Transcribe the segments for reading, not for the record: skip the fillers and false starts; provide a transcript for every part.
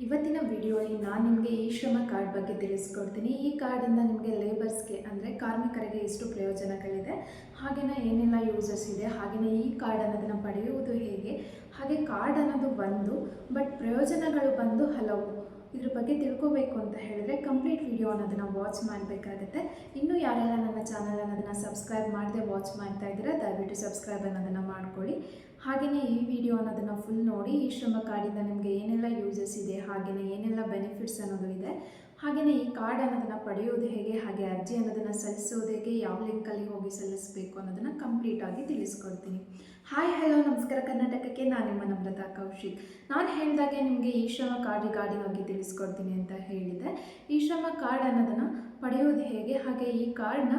ಇವತ್ತಿನ ವಿಡಿಯೋಲಿ ನಾನು ನಿಮಗೆ ಈ ಶ್ರಮ ಕಾರ್ಡ್ ಬಗ್ಗೆ ತಿಳಿಸ್ಕೊಡ್ತೀನಿ. ಈ ಕಾರ್ಡಿಂದ ನಿಮಗೆ ಲೇಬರ್ಸ್ಗೆ ಅಂದರೆ ಕಾರ್ಮಿಕರಿಗೆ ಎಷ್ಟು ಪ್ರಯೋಜನಗಳಿದೆ, ಹಾಗೆಯೇ ಏನೆಲ್ಲ ಯೂಸಸ್ ಇದೆ, ಹಾಗೆಯೇ ಈ ಕಾರ್ಡ್ ಅನ್ನೋದನ್ನು ಪಡೆಯುವುದು ಹೇಗೆ, ಹಾಗೆ ಕಾರ್ಡ್ ಅನ್ನೋದು ಒಂದು ಬಟ್ ಪ್ರಯೋಜನಗಳು ಬಂದು ಹಲವು. ಇದ್ರ ಬಗ್ಗೆ ತಿಳ್ಕೋಬೇಕು ಅಂತ ಹೇಳಿದ್ರೆ ಕಂಪ್ಲೀಟ್ ವಿಡಿಯೋ ಅನ್ನೋದನ್ನು ವಾಚ್ ಮಾಡಬೇಕಾಗುತ್ತೆ. ಇನ್ನೂ ಯಾರೆಲ್ಲ ನನ್ನ ಚಾನಲ್ ಅನ್ನೋದನ್ನು ಸಬ್ಸ್ಕ್ರೈಬ್ ಮಾಡದೆ ವಾಚ್ ಮಾಡ್ತಾ ಇದ್ದೀರಾ, ದಯವಿಟ್ಟು ಸಬ್ಸ್ಕ್ರೈಬ್ ಅನ್ನೋದನ್ನು ಮಾಡ್ಕೊಳ್ಳಿ. ಹಾಗೆಯೇ ಈ ವಿಡಿಯೋ ಅನ್ನೋದನ್ನು ಫುಲ್ ನೋಡಿ. ಈ ಶ್ರಮ ಕಾರ್ಡಿಂದ ನಿಮಗೆ ಏನೆಲ್ಲ ಯೂಸಸ್ ಇದೆ, ಹಾಗೆಯೇ ಏನೆಲ್ಲ ಬೆನಿಫಿಟ್ಸ್ ಅನ್ನೋದು ಇದೆ, ಹಾಗೆಯೇ ಈ ಕಾರ್ಡ್ ಅನ್ನೋದನ್ನು ಪಡೆಯೋದು ಹೇಗೆ, ಹಾಗೆ ಅರ್ಜಿ ಅನ್ನೋದನ್ನು ಸಲ್ಲಿಸೋದು ಹೇಗೆ, ಯಾವ ಲಿಂಕಲ್ಲಿ ಹೋಗಿ ಸಲ್ಲಿಸಬೇಕು ಅನ್ನೋದನ್ನು ಕಂಪ್ಲೀಟಾಗಿ ತಿಳಿಸ್ಕೊಡ್ತೀನಿ. ಹಾಯ್ ಹಲೋ ನಮಸ್ಕಾರ ಕರ್ನಾಟಕಕ್ಕೆ, ನಾನು ನಿಮ್ಮ ನಮ್ರತಾ ಕೌಶಿಕ್. ನಾನು ಹೇಳಿದಾಗೆ ನಿಮಗೆ ಈ ಶ್ರಮ ಕಾರ್ಡ್ ರಿಗಾರ್ಡಿಂಗ್ ಆಗಿ ತಿಳಿಸ್ಕೊಡ್ತೀನಿ ಅಂತ ಹೇಳಿದೆ. ಈ ಶ್ರಮ ಕಾರ್ಡ್ ಅನ್ನೋದನ್ನು ಪಡೆಯೋದು ಹೇಗೆ, ಹಾಗೆ ಈ ಕಾರ್ಡ್ನ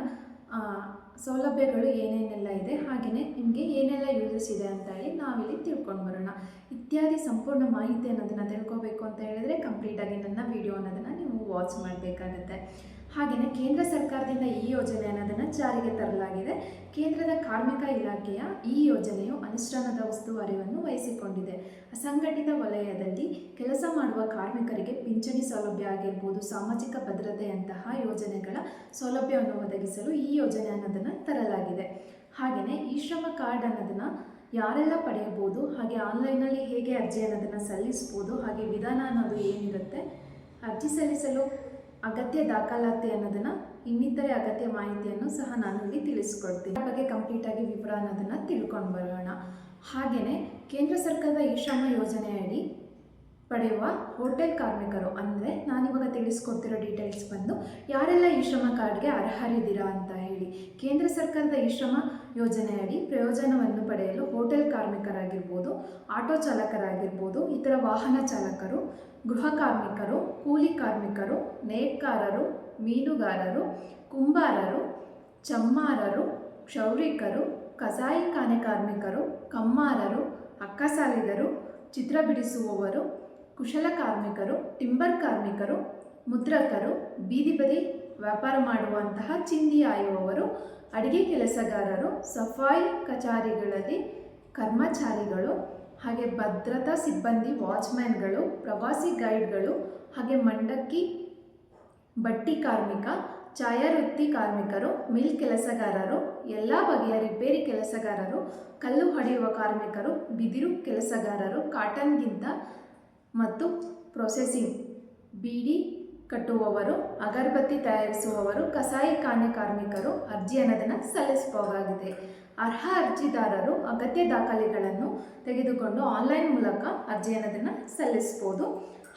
ಸೌಲಭ್ಯಗಳು ಏನೇನೆಲ್ಲ ಇದೆ, ಹಾಗೆಯೇ ನಿಮಗೆ ಏನೆಲ್ಲ ಯೂಸಸ್ ಇದೆ ಅಂತ ಹೇಳಿ ನಾವಿಲ್ಲಿ ತಿಳ್ಕೊಂಡು ಬರೋಣ. ಇತ್ಯಾದಿ ಸಂಪೂರ್ಣ ಮಾಹಿತಿ ಅನ್ನೋದನ್ನು ತಿಳ್ಕೊಬೇಕು ಅಂತ ಹೇಳಿದರೆ ಕಂಪ್ಲೀಟಾಗಿ ನನ್ನ ವಿಡಿಯೋ ಅನ್ನೋದನ್ನು ನೀವು ವಾಚ್ ಮಾಡಬೇಕಾಗತ್ತೆ. ಹಾಗೆಯೇ ಕೇಂದ್ರ ಸರ್ಕಾರದಿಂದ ಈ ಯೋಜನೆ ಅನ್ನೋದನ್ನು ಜಾರಿಗೆ ತರಲಾಗಿದೆ. ಕೇಂದ್ರದ ಕಾರ್ಮಿಕ ಇಲಾಖೆಯ ಈ ಯೋಜನೆಯು ಅನುಷ್ಠಾನದ ಉಸ್ತುವಾರಿಯನ್ನು ವಹಿಸಿಕೊಂಡಿದೆ. ಅಸಂಘಟಿತ ವಲಯದಲ್ಲಿ ಕೆಲಸ ಮಾಡುವ ಕಾರ್ಮಿಕರಿಗೆ ಪಿಂಚಣಿ ಸೌಲಭ್ಯ ಆಗಿರ್ಬೋದು, ಸಾಮಾಜಿಕ ಭದ್ರತೆಯಂತಹ ಯೋಜನೆಗಳ ಸೌಲಭ್ಯವನ್ನು ಒದಗಿಸಲು ಈ ಯೋಜನೆ ಅನ್ನೋದನ್ನು ತರಲಾಗಿದೆ. ಹಾಗೆಯೇ ಈ ಶ್ರಮ ಕಾರ್ಡ್ ಅನ್ನೋದನ್ನು ಯಾರೆಲ್ಲ ಪಡೆಯಬಹುದು, ಹಾಗೆ ಆನ್ಲೈನಲ್ಲಿ ಹೇಗೆ ಅರ್ಜಿ ಅನ್ನೋದನ್ನು ಸಲ್ಲಿಸ್ಬೋದು, ಹಾಗೆ ವಿಧಾನ ಅನ್ನೋದು ಏನಿರುತ್ತೆ, ಅರ್ಜಿ ಸಲ್ಲಿಸಲು ಅಗತ್ಯ ದಾಖಲಾತಿ ಅನ್ನೋದನ್ನು, ಇನ್ನಿತರೆ ಅಗತ್ಯ ಮಾಹಿತಿಯನ್ನು ಸಹ ನಾನು ಇಲ್ಲಿ ತಿಳಿಸ್ಕೊಡ್ತೀನಿ. ಅದರ ಬಗ್ಗೆ ಕಂಪ್ಲೀಟಾಗಿ ವಿವರ ಅನ್ನೋದನ್ನು ತಿಳ್ಕೊಂಡು ಬರೋಣ. ಹಾಗೆಯೇ ಕೇಂದ್ರ ಸರ್ಕಾರದ ಈ ಶ್ರಮ ಯೋಜನೆಯಡಿ ಪಡೆಯುವ ಹೋಟೆಲ್ ಕಾರ್ಮಿಕರು, ಅಂದರೆ ನಾನಿವಾಗ ತಿಳಿಸ್ಕೊಡ್ತಿರೋ ಡೀಟೇಲ್ಸ್ ಬಂದು ಯಾರೆಲ್ಲ ಈ ಶ್ರಮ ಕಾರ್ಡ್ಗೆ ಅರ್ಹರಿದ್ದೀರಾ ಅಂತ ಹೇಳಿ. ಕೇಂದ್ರ ಸರ್ಕಾರದ ಈ ಶ್ರಮ ಯೋಜನೆಯಡಿ ಪ್ರಯೋಜನವನ್ನು ಪಡೆಯಲು ಹೋಟೆಲ್ ಕಾರ್ಮಿಕರಾಗಿರ್ಬೋದು, ಆಟೋ ಚಾಲಕರಾಗಿರ್ಬೋದು, ಇತರ ವಾಹನ ಚಾಲಕರು, ಗೃಹ ಕಾರ್ಮಿಕರು, ಕೂಲಿ ಕಾರ್ಮಿಕರು, ನೇಕಾರರು, ಮೀನುಗಾರರು, ಕುಂಬಾರರು, ಚಮ್ಮಾರರು, ಕ್ಷೌರಿಕರು, ಕಸಾಯಿಖಾನೆ ಕಾರ್ಮಿಕರು, ಕಮ್ಮಾರರು, ಅಕ್ಕಸಾಲಿಗರು, ಚಿತ್ರ ಬಿಡಿಸುವವರು, ಕುಶಲ ಕಾರ್ಮಿಕರು, ಟಿಂಬರ್ ಕಾರ್ಮಿಕರು, ಮುದ್ರಕರು, ಬೀದಿ ಬದಿ ವ್ಯಾಪಾರ ಮಾಡುವಂತಹ ಚಿಂದಿ ಆಯುವವರು, ಅಡಿಗೆ ಕೆಲಸಗಾರರು, ಸಫಾಯಿ ಕಚೇರಿಗಳಲ್ಲಿ ಕರ್ಮಚಾರಿಗಳು, ಹಾಗೆ ಭದ್ರತಾ ಸಿಬ್ಬಂದಿ, ವಾಚ್ಮ್ಯಾನ್ಗಳು, ಪ್ರವಾಸಿ ಗೈಡ್ಗಳು, ಹಾಗೆ ಮಂಡಕ್ಕಿ ಬಟ್ಟಿ ಕಾರ್ಮಿಕ, ಛಾಯಾವೃತ್ತಿ ಕಾರ್ಮಿಕರು, ಮಿಲ್ ಕೆಲಸಗಾರರು, ಎಲ್ಲ ಬಗೆಯ ರಿಪೇರಿ ಕೆಲಸಗಾರರು, ಕಲ್ಲು ಹೊಡೆಯುವ ಕಾರ್ಮಿಕರು, ಬಿದಿರು ಕೆಲಸಗಾರರು, ಕಾಟನ್ಗಿಂತ ಮತ್ತು ಪ್ರೊಸೆಸಿಂಗ್, ಬೀಡಿ ಕಟ್ಟುವವರು, ಅಗರಬತ್ತಿ ತಯಾರಿಸುವವರು, ಕಸಾಯಿಖಾನೆ ಕಾರ್ಮಿಕರು ಅರ್ಜಿ ಅನ್ನೋದನ್ನು ಸಲ್ಲಿಸಬಹುದಾಗಿದೆ. ಅರ್ಹ ಅರ್ಜಿದಾರರು ಅಗತ್ಯ ದಾಖಲೆಗಳನ್ನು ತೆಗೆದುಕೊಂಡು ಆನ್ಲೈನ್ ಮೂಲಕ ಅರ್ಜಿ ಅನ್ನೋದನ್ನು ಸಲ್ಲಿಸ್ಬೋದು.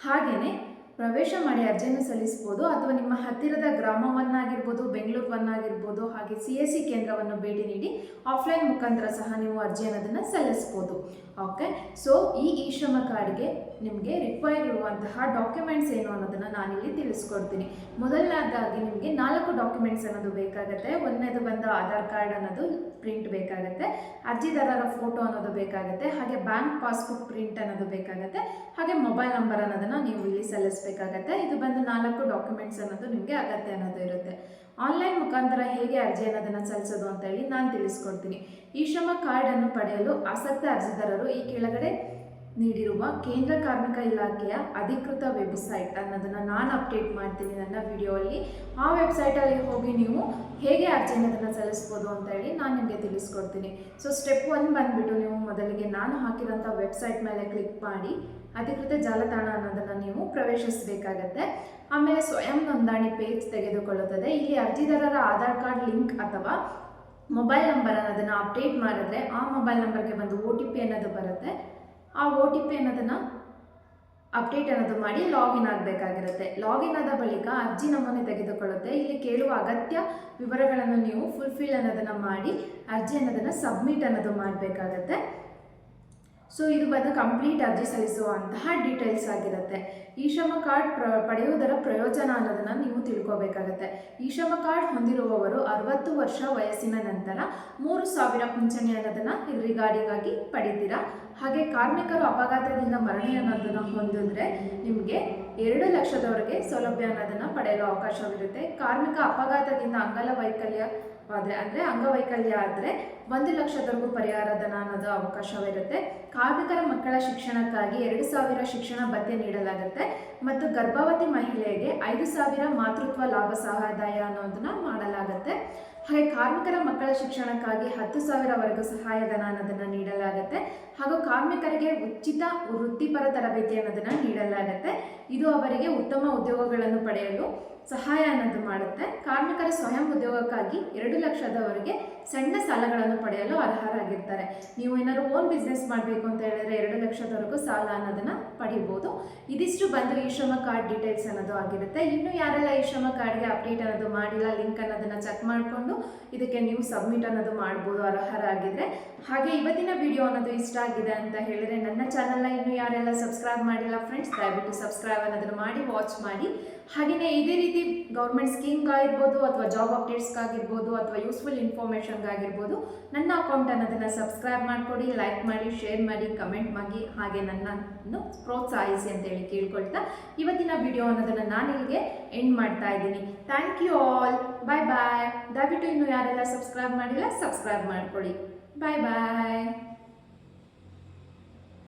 ಹಾಗೆಯೇ ಪ್ರವೇಶ ಮಾಡಿ ಅರ್ಜಿಯನ್ನು ಸಲ್ಲಿಸ್ಬೋದು, ಅಥವಾ ನಿಮ್ಮ ಹತ್ತಿರದ ಗ್ರಾಮವನ್ನಾಗಿರ್ಬೋದು, ಬೆಂಗಳೂರನ್ನಾಗಿರ್ಬೋದು, ಹಾಗೆ CSC ಕೇಂದ್ರವನ್ನು ಭೇಟಿ ನೀಡಿ ಆಫ್ಲೈನ್ ಮುಖಾಂತರ ಸಹ ನೀವು ಅರ್ಜಿ ಅನ್ನೋದನ್ನು ಸಲ್ಲಿಸ್ಬೋದು. ಓಕೆ, ಸೊ ಈ ಶ್ರಮ ಕಾರ್ಡ್ಗೆ ನಿಮಗೆ ರಿಕ್ವೈರ್ ಇರುವಂತಹ ಡಾಕ್ಯುಮೆಂಟ್ಸ್ ಏನು ಅನ್ನೋದನ್ನು ನಾನಿಲ್ಲಿ ತಿಳಿಸ್ಕೊಡ್ತೀನಿ. ಮೊದಲನೇದಾಗಿ ನಿಮಗೆ 4 ಡಾಕ್ಯುಮೆಂಟ್ಸ್ ಅನ್ನೋದು ಬೇಕಾಗುತ್ತೆ. ಒಂದನೇದು ಬಂದು ಆಧಾರ್ ಕಾರ್ಡ್ ಅನ್ನೋದು ಪ್ರಿಂಟ್ ಬೇಕಾಗುತ್ತೆ, ಅರ್ಜಿದಾರರ ಫೋಟೋ ಅನ್ನೋದು ಬೇಕಾಗುತ್ತೆ, ಹಾಗೆ ಬ್ಯಾಂಕ್ ಪಾಸ್ಬುಕ್ ಪ್ರಿಂಟ್ ಅನ್ನೋದು ಬೇಕಾಗುತ್ತೆ, ಹಾಗೆ ಮೊಬೈಲ್ ನಂಬರ್ ಅನ್ನೋದನ್ನು ನೀವು ಇಲ್ಲಿ ಸಲ್ಲಿಸಬೇಕಾಗತ್ತೆ. ಇದು ಬಂದು 4 ಡಾಕ್ಯುಮೆಂಟ್ಸ್ ಅನ್ನೋದು ನಿಮಗೆ ಅಗತ್ಯ ಅನ್ನೋದು ಇರುತ್ತೆ. ಆನ್ಲೈನ್ ಮುಖಾಂತರ ಹೇಗೆ ಅರ್ಜಿ ಅನ್ನೋದನ್ನು ಸಲ್ಲಿಸೋದು ಅಂತ ಹೇಳಿ ನಾನು ತಿಳಿಸ್ಕೊಡ್ತೀನಿ. ಈ ಶ್ರಮ ಕಾರ್ಡನ್ನು ಪಡೆಯಲು ಆಸಕ್ತ ಅರ್ಜಿದಾರರು ಈ ಕೆಳಗಡೆ ನೀಡಿರುವ ಕೇಂದ್ರ ಕಾರ್ಮಿಕ ಇಲಾಖೆಯ ಅಧಿಕೃತ ವೆಬ್ಸೈಟ್ ಅನ್ನೋದನ್ನು ನಾನು ಅಪ್ಡೇಟ್ ಮಾಡ್ತೀನಿ ನನ್ನ ವಿಡಿಯೋಲ್ಲಿ. ಆ ವೆಬ್ಸೈಟಲ್ಲಿ ಹೋಗಿ ನೀವು ಹೇಗೆ ಅರ್ಜಿ ಅನ್ನೋದನ್ನು ಸಲ್ಲಿಸ್ಬೋದು ಅಂತ ಹೇಳಿ ನಾನು ನಿಮಗೆ ತಿಳಿಸ್ಕೊಡ್ತೀನಿ. ಸೊ ಸ್ಟೆಪ್ 1 ಬಂದುಬಿಟ್ಟು ನೀವು ಮೊದಲಿಗೆ ನಾನು ಹಾಕಿರೋಂಥ ವೆಬ್ಸೈಟ್ ಮೇಲೆ ಕ್ಲಿಕ್ ಮಾಡಿ ಅಧಿಕೃತ ಜಾಲತಾಣ ಅನ್ನೋದನ್ನು ನೀವು ಪ್ರವೇಶಿಸಬೇಕಾಗತ್ತೆ. ಆಮೇಲೆ ಸ್ವಯಂ ನೋಂದಣಿ ಪೇಜ್ ತೆಗೆದುಕೊಳ್ಳುತ್ತದೆ. ಇಲ್ಲಿ ಅರ್ಜಿದಾರರ ಆಧಾರ್ ಕಾರ್ಡ್ ಲಿಂಕ್ ಅಥವಾ ಮೊಬೈಲ್ ನಂಬರ್ ಅನ್ನೋದನ್ನು ಅಪ್ಡೇಟ್ ಮಾಡಿದ್ರೆ ಆ ಮೊಬೈಲ್ ನಂಬರ್ಗೆ ಒಂದು OTP ಅನ್ನೋದು ಬರುತ್ತೆ. ಆ OTP ಅನ್ನೋದನ್ನು ಅಪ್ಡೇಟ್ ಅನ್ನೋದು ಮಾಡಿ ಲಾಗಿನ್ ಆಗಬೇಕಾಗಿರುತ್ತೆ. ಲಾಗಿನ್ ಆದ ಬಳಿಕ ಅರ್ಜಿ ನಮೂನೆ ತೆಗೆದುಕೊಳ್ಳುತ್ತೆ. ಇಲ್ಲಿ ಕೇಳುವ ಅಗತ್ಯ ವಿವರಗಳನ್ನು ನೀವು ಫುಲ್ಫಿಲ್ ಅನ್ನೋದನ್ನು ಮಾಡಿ ಅರ್ಜಿ ಅನ್ನೋದನ್ನು ಸಬ್ಮಿಟ್ ಅನ್ನೋದು ಮಾಡಬೇಕಾಗತ್ತೆ. ಸೊ ಇದು ಬಂದು ಕಂಪ್ಲೀಟ್ ಅರ್ಜಿ ಸಲ್ಲಿಸುವಂತಹ ಡೀಟೇಲ್ಸ್ ಆಗಿರುತ್ತೆ. ಈ ಶ್ರಮ ಕಾರ್ಡ್ ಪಡೆಯುವುದರ ಪ್ರಯೋಜನ ಅನ್ನೋದನ್ನು ನೀವು ತಿಳ್ಕೋಬೇಕಾಗತ್ತೆ. ಈ ಶ್ರಮ ಕಾರ್ಡ್ ಹೊಂದಿರುವವರು 60 ವರ್ಷ ವಯಸ್ಸಿನ ನಂತರ 3,000 ಪಿಂಚಣಿ ಅನ್ನೋದನ್ನು ರಿಗಾರ್ಡಿಂಗ್ ಆಗಿ ಪಡಿತೀರಾ. ಹಾಗೆ ಕಾರ್ಮಿಕರು ಅಪಘಾತದಿಂದ ಮರಣ ಅನ್ನೋದನ್ನು ಹೊಂದಿದ್ರೆ ನಿಮಗೆ 2 ಲಕ್ಷದವರೆಗೆ ಸೌಲಭ್ಯ ಅನ್ನೋದನ್ನು ಪಡೆಯಲು ಅವಕಾಶವಿರುತ್ತೆ. ಕಾರ್ಮಿಕ ಅಪಘಾತದಿಂದ ಅಂಗವೈಕಲ್ಯ ಅಂದರೆ ಅಂಗವೈಕಲ್ಯ ಆದರೆ 1,00,000 ಪರಿಹಾರ ಧನ ಅನ್ನೋದು ಅವಕಾಶವಿರುತ್ತೆ. ಕಾರ್ಮಿಕರ ಮಕ್ಕಳ ಶಿಕ್ಷಣಕ್ಕಾಗಿ 2,000 ಶಿಕ್ಷಣ ಭತ್ಯೆ ನೀಡಲಾಗುತ್ತೆ ಮತ್ತು ಗರ್ಭವತಿ ಮಹಿಳೆಗೆ 5,000 ಮಾತೃತ್ವ ಲಾಭ ಸಹಾಯಧನ ಅನ್ನೋದನ್ನ ಮಾಡಲಾಗುತ್ತೆ. ಹಾಗೆ ಕಾರ್ಮಿಕರ ಮಕ್ಕಳ ಶಿಕ್ಷಣಕ್ಕಾಗಿ 10,000ವರೆಗೂ ಸಹಾಯಧನ ಅನ್ನೋದನ್ನು ನೀಡಲಾಗುತ್ತೆ ಹಾಗೂ ಕಾರ್ಮಿಕರಿಗೆ ಉಚಿತ ವೃತ್ತಿಪರ ತರಬೇತಿ ಅನ್ನೋದನ್ನು ನೀಡಲಾಗುತ್ತೆ. ಇದು ಅವರಿಗೆ ಉತ್ತಮ ಉದ್ಯೋಗಗಳನ್ನು ಪಡೆಯಲು ಸಹಾಯ ಅನ್ನೋದು ಮಾಡುತ್ತೆ. ಕಾರ್ಮಿಕರ ಸ್ವಯಂ ಉದ್ಯೋಗಕ್ಕಾಗಿ 2,00,000ವರೆಗೆ ಸಣ್ಣ ಸಾಲಗಳನ್ನು ಪಡೆಯಲು ಅರ್ಹರಾಗಿರ್ತಾರೆ. ನೀವು ಏನಾದ್ರು ಓನ್ ಬಿಸ್ನೆಸ್ ಮಾಡಬೇಕು ಅಂತ ಹೇಳಿದ್ರೆ 2,00,000ವರೆಗೂ ಸಾಲ ಅನ್ನೋದನ್ನು ಪಡಿಬೋದು. ಇದಿಷ್ಟು ಬಂದು ಈ ಶ್ರಮ ಕಾರ್ಡ್ ಡೀಟೇಲ್ಸ್ ಅನ್ನೋದು ಆಗಿರುತ್ತೆ. ಇನ್ನು ಯಾರೆಲ್ಲ ಈ ಶ್ರಮ ಕಾರ್ಡ್ಗೆ ಅಪ್ಡೇಟ್ ಅನ್ನೋದು ಮಾಡಿಲ್ಲ, ಲಿಂಕ್ ಅನ್ನೋದನ್ನು ಚೆಕ್ ಮಾಡಿಕೊಂಡು ಇದಕ್ಕೆ ನೀವು ಸಬ್ಮಿಟ್ ಅನ್ನೋದು ಮಾಡ್ಬೋದು ಅರ್ಹರಾಗಿದ್ರೆ. ಹಾಗೆ ಇವತ್ತಿನ ವಿಡಿಯೋ ಅನ್ನೋದು ಇಷ್ಟ ಆಗಿದೆ ಅಂತ ಹೇಳಿದ್ರೆ ನನ್ನ ಚಾನಲ್ನ ಇನ್ನೂ ಯಾರೆಲ್ಲ ಸಬ್ಸ್ಕ್ರೈಬ್ ಮಾಡಿಲ್ಲ ಫ್ರೆಂಡ್ಸ್, ದಯವಿಟ್ಟು ಸಬ್ಸ್ಕ್ರೈಬ್ ಅನ್ನೋದನ್ನು ಮಾಡಿ ವಾಚ್ ಮಾಡಿ. ಹಾಗೆಯೇ ಇದೇ ರೀತಿ ಗೌರ್ಮೆಂಟ್ ಸ್ಕೀಮ್ಗಾಗಿರ್ಬೋದು ಅಥವಾ ಜಾಬ್ ಅಪ್ಡೇಟ್ಸ್ಗಾಗಿರ್ಬೋದು ಅಥವಾ ಯೂಸ್ಫುಲ್ ಇನ್ಫಾರ್ಮೇಷನ್ಗಾಗಿರ್ಬೋದು ನನ್ನ ಅಕೌಂಟ್ ಅನ್ನೋದನ್ನು ಸಬ್ಸ್ಕ್ರೈಬ್ ಮಾಡಿಕೊಡಿ, ಲೈಕ್ ಮಾಡಿ, ಶೇರ್ ಮಾಡಿ, ಕಮೆಂಟ್ ಮಾಡಿ, ಹಾಗೆ ನನ್ನನ್ನು ಪ್ರೋತ್ಸಾಹಿಸಿ ಅಂತೇಳಿ ಕೇಳ್ಕೊಳ್ತಾ ಇವತ್ತಿನ ವಿಡಿಯೋ ಅನ್ನೋದನ್ನು ನಾನು ಇಲ್ಲಿಗೆ ಎಂಡ್ ಮಾಡ್ತಾ ಇದ್ದೀನಿ. ಥ್ಯಾಂಕ್ ಯು ಆಲ್, ಬಾಯ್ ಬಾಯ್. ದಯವಿಟ್ಟು ಇನ್ನೂ ಯಾರೆಲ್ಲ ಸಬ್ಸ್ಕ್ರೈಬ್ ಮಾಡಿಲ್ಲ ಸಬ್ಸ್ಕ್ರೈಬ್ ಮಾಡಿಕೊಡಿ. ಬಾಯ್ ಬಾಯ್.